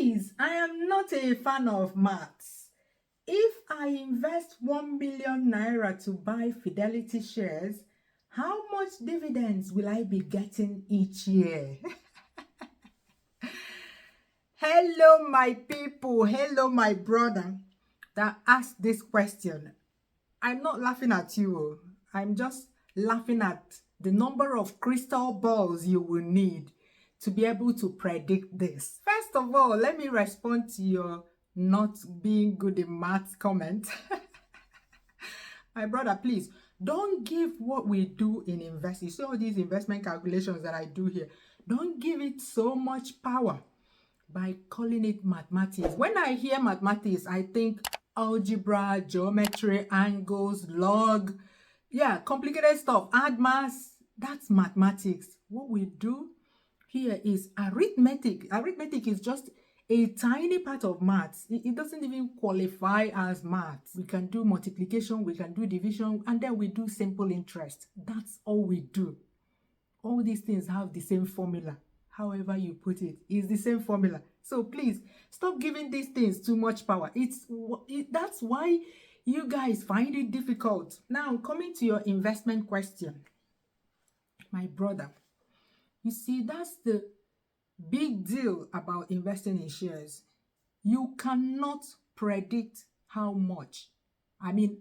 Please, I am not a fan of maths. If I invest 1 million naira to buy Fidelity shares, how much dividends will I be getting each year? Hello, my people. Hello, my brother that asked this question. I'm not laughing at you. I'm just laughing at the number of crystal balls you will need to be able to predict this. First of all, let me respond to your not being good in maths comment. My brother, please don't give what we do in investing. So all these investment calculations that I do here, don't give it so much power by calling it mathematics. When I hear mathematics, I think algebra, geometry, angles, log, yeah, complicated stuff, add mass. That's mathematics. What we do here is arithmetic. Arithmetic is just a tiny part of maths. It doesn't even qualify as maths. We can do multiplication, we can do division, and then we do simple interest. That's all we do. All these things have the same formula. However you put it, is the same formula. So please stop giving these things too much power. That's why you guys find it difficult. Now, coming to your investment question, my brother, you see, that's the big deal about investing in shares. You cannot predict how much,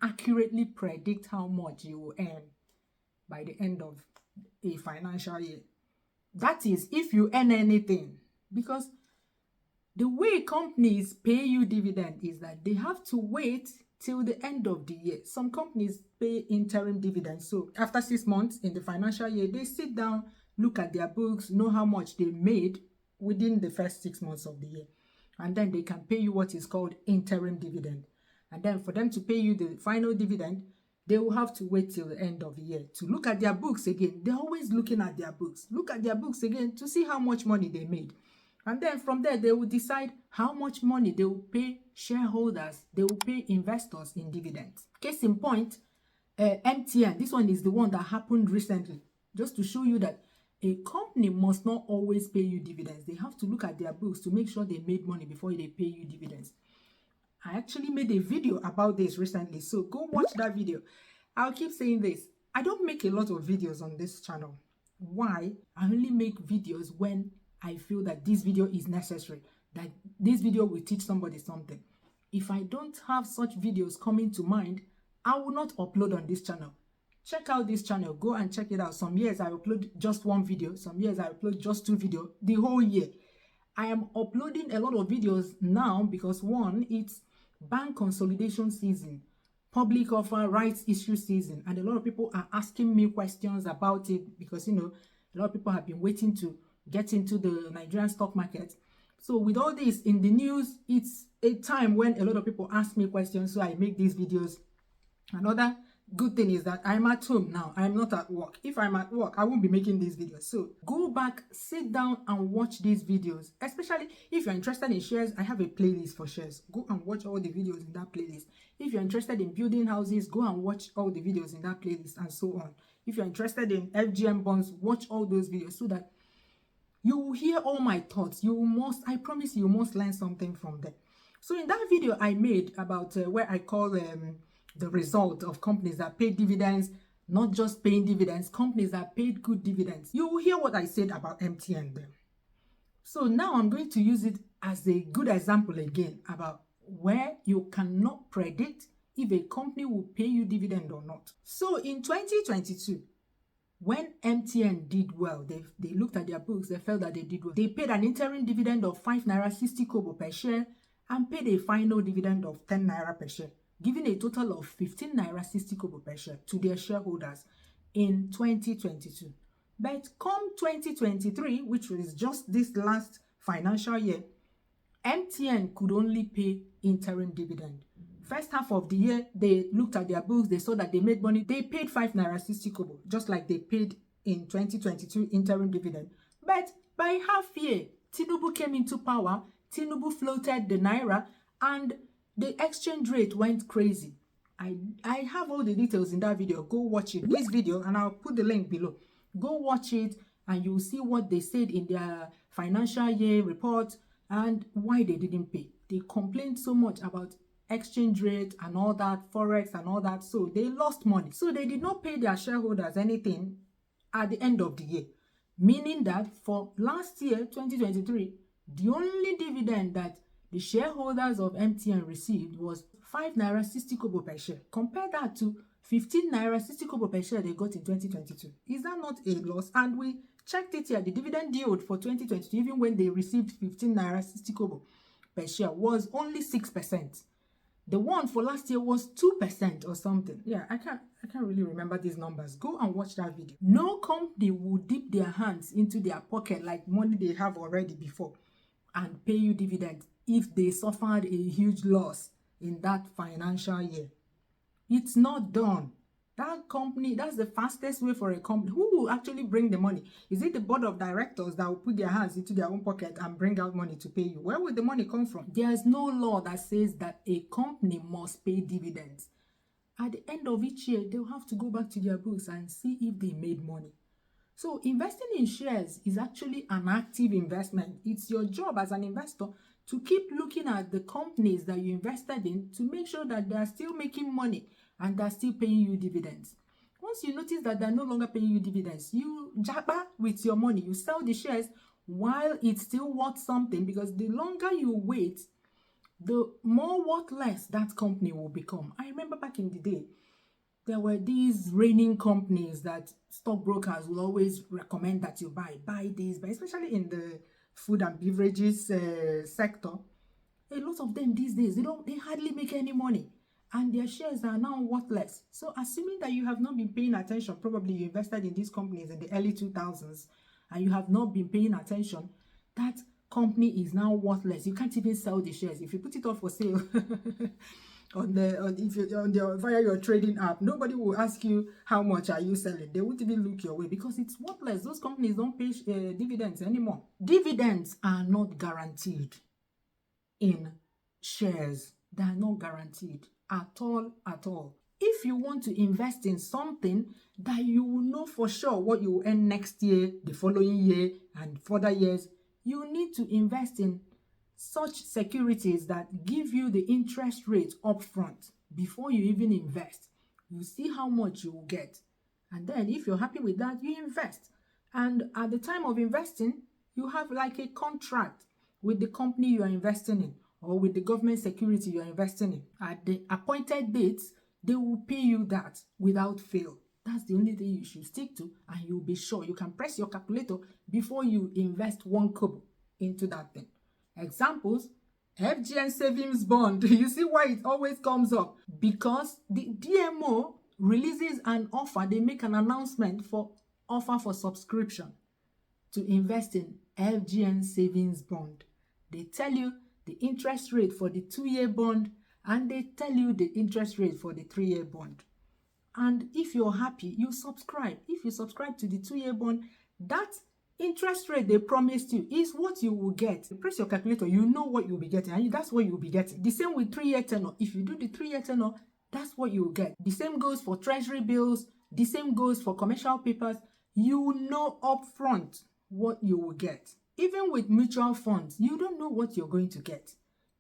accurately predict how much you will earn by the end of a financial year. That is, if you earn anything, because the way companies pay you dividend is that they have to wait till the end of the year. Some companies pay interim dividends. So after 6 months in the financial year, they sit down, look at their books, know how much they made within the first 6 months of the year. And then they can pay you what is called interim dividend. And then for them to pay you the final dividend, they will have to wait till the end of the year to look at their books again. They're always looking at their books. Look at their books again to see how much money they made. And then from there, they will decide how much money they will pay shareholders, they will pay investors in dividends. Case in point, MTN, this one is the one that happened recently. Just to show you that a company must not always pay you dividends. They have to look at their books to make sure they made money before they pay you dividends. I actually made a video about this recently, so go watch that video. I'll keep saying this. I don't make a lot of videos on this channel. Why? I only make videos when I feel that this video is necessary, that this video will teach somebody something. If I don't have such videos coming to mind, I will not upload on this channel. Check out this channel. Go and check it out. Some years I upload just one video. Some years I upload just 2 videos the whole year. I am uploading a lot of videos now because one, it's bank consolidation season, public offer rights issue season, and a lot of people are asking me questions about it because a lot of people have been waiting to get into the Nigerian stock market. So with all this in the news, it's a time when a lot of people ask me questions, so I make these videos. Another good thing is that I'm at home now. I'm not at work. If I'm at work, I won't be making these videos. So go back, sit down and watch these videos. Especially if you're interested in shares, I have a playlist for shares. Go and watch all the videos in that playlist. If you're interested in building houses, go and watch all the videos in that playlist and so on. If you're interested in FGM bonds, watch all those videos so that you will hear all my thoughts. I promise you must learn something from them. So in that video I made about where I call the result of companies that pay dividends, not just paying dividends, companies that paid good dividends. You will hear what I said about MTN there. So now I'm going to use it as a good example again about where you cannot predict if a company will pay you dividend or not. So in 2022, when MTN did well, they looked at their books, they felt that they did well. They paid an interim dividend of 5 naira 60 kobo per share and paid a final dividend of 10 naira per share, giving a total of 15 naira 60 kobo per share to their shareholders in 2022. But come 2023, which was just this last financial year, MTN could only pay interim dividend. First half of the year, they looked at their books, they saw that they made money. They paid 5 naira 60 kobo, just like they paid in 2022 interim dividend. But by half year, Tinubu came into power, Tinubu floated the naira, and the exchange rate went crazy. I have all the details in that video. Go watch it. This video, and I'll put the link below. Go watch it, and you'll see what they said in their financial year report And why they didn't pay? They complained so much about exchange rate and all that, forex and all that, so they lost money. So they did not pay their shareholders anything at the end of the year, meaning that for last year 2023, the only dividend that the shareholders of MTN received was 5 naira 60 kobo per share. Compare that to 15 naira 60 kobo per share they got in 2022. Is that not a loss? And we checked it here. The dividend yield for 2022, even when they received 15 naira 60 kobo per share, was only 6%. The one for last year was 2% or something. Yeah, I can't really remember these numbers. Go and watch that video. No company will dip their hands into their pocket like money they have already before and pay you dividends if they suffered a huge loss in that financial year. It's not done. That company, that's the fastest way for a company. Who will actually bring the money? Is it the board of directors that will put their hands into their own pocket and bring out money to pay you? Where will the money come from? There's no law that says that a company must pay dividends. At the end of each year, they'll have to go back to their books and see if they made money. So investing in shares is actually an active investment. It's your job as an investor to keep looking at the companies that you invested in to make sure that they are still making money and they're still paying you dividends. Once you notice that they're no longer paying you dividends, you jabba with your money. You sell the shares while it's still worth something, because the longer you wait, the more worthless that company will become. I remember back in the day, there were these reigning companies that stockbrokers will always recommend that you buy these, but especially in the food and beverages sector, a lot of them these days, they hardly make any money and their shares are now worthless. So assuming that you have not been paying attention, probably you invested in these companies in the early 2000s and you have not been paying attention, that company is now worthless. You can't even sell the shares. If you put it up for sale via your trading app, nobody will ask you how much are you selling. They won't even look your way because it's worthless. Those companies don't pay dividends anymore. Dividends are not guaranteed in shares. They are not guaranteed at all. If you want to invest in something that you will know for sure what you will earn next year, the following year, and further years, you need to invest in such securities that give you the interest rate upfront before you even invest. You see how much you will get, and then if you're happy with that, you invest. And at the time of investing, you have like a contract with the company you are investing in or with the government security you are investing in. At the appointed dates, they will pay you that without fail. That's the only thing you should stick to, and you'll be sure. You can press your calculator before you invest 1 kobo into that thing. Examples: FGN savings bond. You see why it always comes up? Because the DMO releases an offer. They make an announcement for offer for subscription to invest in FGN savings bond. They tell you the interest rate for the 2-year bond and they tell you the interest rate for the 3-year bond. And if you're happy, you subscribe. If you subscribe to the 2-year bond, that interest rate they promised you is what you will get. You press your calculator, you know what you'll be getting, and that's what you'll be getting. The same with 3-year tenor. If you do the 3-year tenor, that's what you will get. The same goes for treasury bills. The same goes for commercial papers. You know upfront what you will get. Even with mutual funds, you don't know what you're going to get.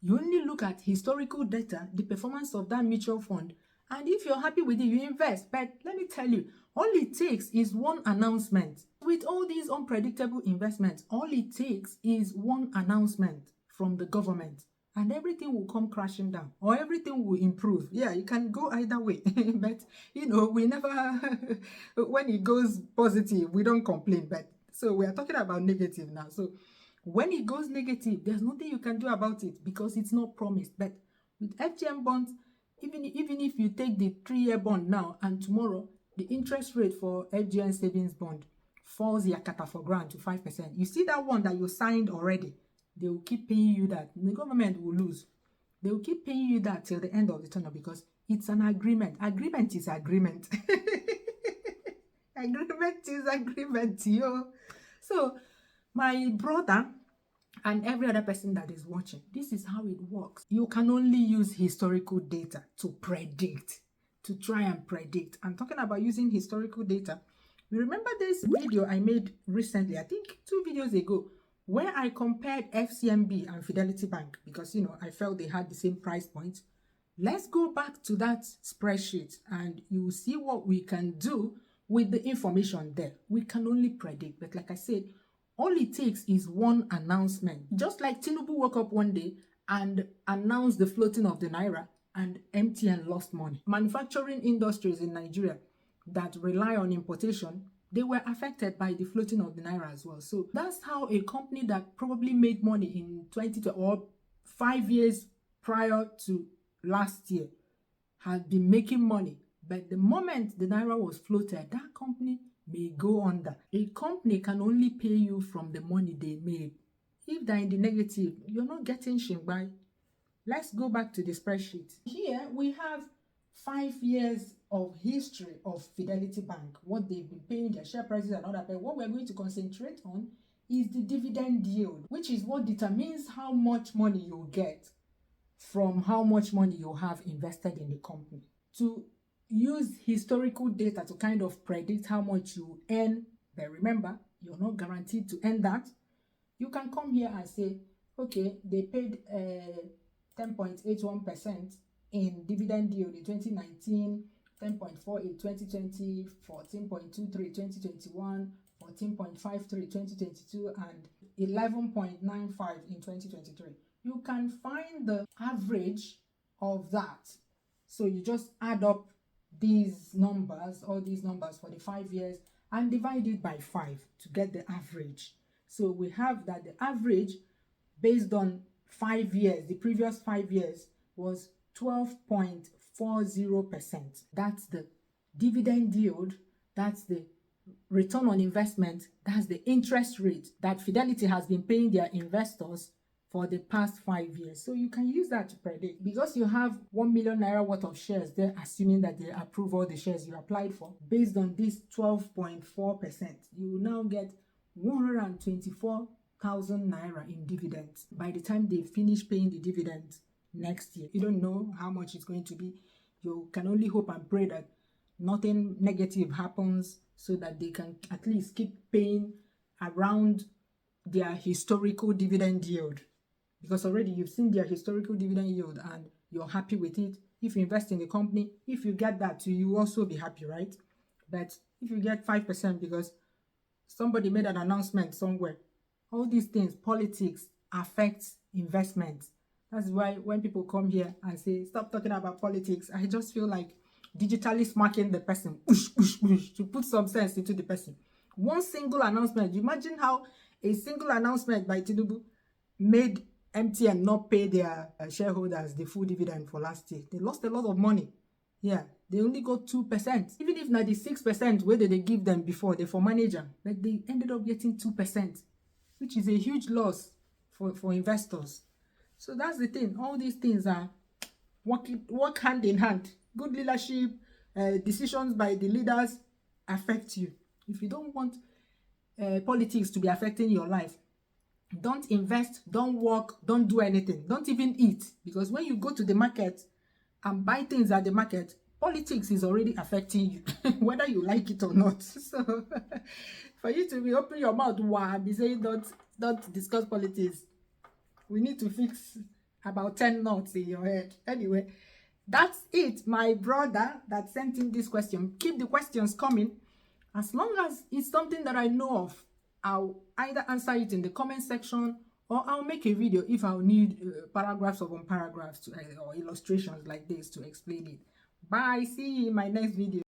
You only look at historical data, the performance of that mutual fund, and if you're happy with it, you invest. But let me tell you, all it takes is one announcement. With all these unpredictable investments, all it takes is one announcement from the government and everything will come crashing down, or everything will improve. Yeah, you can go either way. But we never when it goes positive, we don't complain. But so we are talking about negative now. So when it goes negative, there's nothing you can do about it because it's not promised. But with FGM bonds, even if you take the 3-year bond now and tomorrow the interest rate for FGN savings bond falls yakata for grand to 5%, you see that one that you signed already, they will keep paying you that. The government will lose. They will keep paying you that till the end of the tenure because it's an agreement. Agreement is agreement. Agreement is agreement, yo. So my brother and every other person that is watching, this is how it works. You can only use historical data to predict, to try and predict. I'm talking about using historical data. You remember this video I made recently, I think 2 videos ago, where I compared FCMB and Fidelity Bank because, I felt they had the same price point. Let's go back to that spreadsheet and you will see what we can do with the information there. We can only predict, but like I said, all it takes is one announcement. Just like Tinubu woke up one day and announced the floating of the Naira and MTN lost money. Manufacturing industries in Nigeria that rely on importation, they were affected by the floating of the Naira as well. So that's how a company that probably made money in 2020 or 5 years prior to last year had been making money. But the moment the Naira was floated, that company may go under. A company can only pay you from the money they made. If they're in the negative, you're not getting shingbai. Let's go back to the spreadsheet. Here we have 5 years of history of Fidelity Bank, what they've been paying, their share prices and all that. But what we're going to concentrate on is the dividend yield, which is what determines how much money you'll get from how much money you have invested in the company. To use historical data to kind of predict how much you earn, but remember, you're not guaranteed to earn that. You can come here and say, okay, they paid 10.81% in dividend yield in 2019, 10.48 2020, 14.23 2021, 14.53 2022, and 11.95 in 2023. You can find the average of that. So you just add up these numbers, all these numbers for the 5 years, and divide it by 5 to get the average. So we have that the average based on 5 years, the previous 5 years, was 12.40%. That's the dividend yield, that's the return on investment, that's the interest rate that Fidelity has been paying their investors for the past 5 years. So you can use that to predict. Because you have 1 million naira worth of shares there, assuming that they approve all the shares you applied for, based on this 12.4%, you will now get 124,000 naira in dividends by the time they finish paying the dividends next year. You don't know how much it's going to be. You can only hope and pray that nothing negative happens so that they can at least keep paying around their historical dividend yield. Because already you've seen their historical dividend yield and you're happy with it. If you invest in the company, if you get that too, you also be happy, right? But if you get 5% because somebody made an announcement somewhere, all these things, politics, affects investments. That's why when people come here and say, stop talking about politics, I just feel like digitally smacking the person, to put some sense into the person. One single announcement, imagine how a single announcement by Tinubu made MTN not pay their shareholders the full dividend for last year. They lost a lot of money. Yeah, they only got 2%. Even if 96% where did they give them before, they for manager, like they ended up getting 2%, which is a huge loss for investors. So that's the thing. All these things are work hand in hand. Good leadership, decisions by the leaders affect you. If you don't want politics to be affecting your life, don't invest, don't work, don't do anything, don't even eat. Because when you go to the market and buy things at the market, politics is already affecting you, whether you like it or not. So for you to be opening your mouth, wow, be saying don't discuss politics, we need to fix about 10 knots in your head. Anyway, that's it, my brother that sent in this question. Keep the questions coming. As long as it's something that I know of, I'll either answer it in the comment section or I'll make a video if I'll need paragraphs upon paragraphs or illustrations like this to explain it. Bye. See you in my next video.